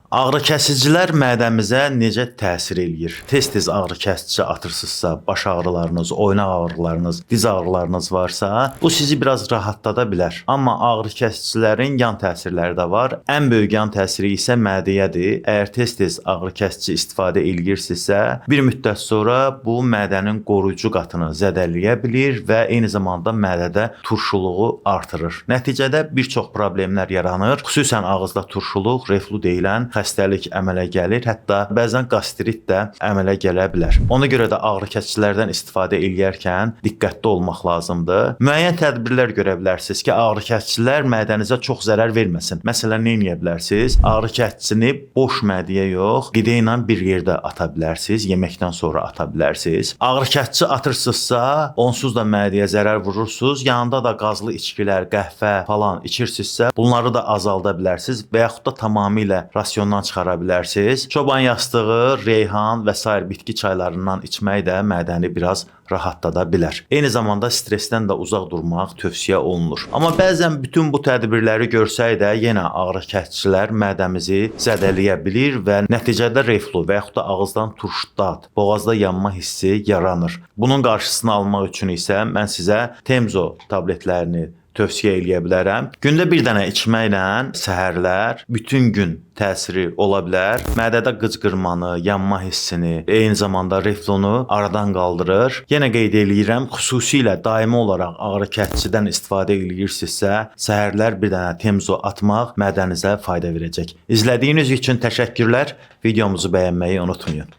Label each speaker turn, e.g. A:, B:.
A: Ağrı-kəsicilər mədəmizə necə təsir eləyir? Tez-tez ağrı-kəsici atırsınızsa, baş ağrılarınız, oynaq ağrılarınız, diz ağrılarınız varsa, bu sizi biraz rahatlada bilər. Amma ağrı-kəsicilərin yan təsirləri də var. Ən böyük yan təsiri isə mədəyədir. Əgər tez-tez ağrı-kəsici istifadə eləyirsinizsə, bir müddət sonra bu mədənin qoruyucu qatını zədələyə bilir və eyni zamanda mədədə turşuluğu artırır. Nəticədə bir çox problemlər yaranır. Xüsusən ağızda turşuluq, reflu deyilən xəstəlik əmələ gəlir, hətta bəzən qastrit də əmələ gələ bilər. Ona görə də ağrı-kəsicilərdən istifadə eləyərkən diqqətli olmaq lazımdır. Müəyyən tədbirlər görə bilərsiniz ki, ağrı-kəsicilər mədənizə çox zərər verməsin. Məsələn, nə edə bilərsiniz? Ağrı-kəsicini boş mədəyə yox, qida ilə bir yerdə ata bilərsiniz, yeməkdən sonra ata bilərsiniz. Ağrı-kəsici atırsınızsa, onsuz da mədəyə zərər vurursunuz. Yanında da qazlı içkilər, qəhvə falan içirsinizsə, bunları da azalda bilərsiniz və yaxud da tamamilə rasiondan çıxara bilərsiniz. Çoban yastığı, reyhan və sair bitki çaylarından içmək də mədəni biraz rahatlada bilər. Eyni zamanda stressdən də uzaq durmaq tövsiyə olunur. Amma bəzən bütün bu tədbirləri görsək də yenə ağrı-kəsicilər mədəmizi zədələyə bilir və nəticədə reflu və yaxud da ağızdan turşu dad, boğazda yanma hissi yaranır. Bunun qarşısını almaq üçün isə mən sizə Temzo tabletlərini tövsiyə eləyə bilərəm. Gündə bir dənə içməklə səhərlər bütün gün təsiri ola bilər. Mədədə qıcqırmanı, yanma hissini, eyni zamanda reflunu aradan qaldırır. Yenə qeyd eləyirəm, xüsusilə daimi olaraq ağrı-kəsicidən istifadə eləyirsinizsə, səhərlər bir dənə Temzo atmaq mədənizə fayda verəcək. İzlədiyiniz üçün təşəkkürlər. Videomuzu bəyənməyi unutmayın.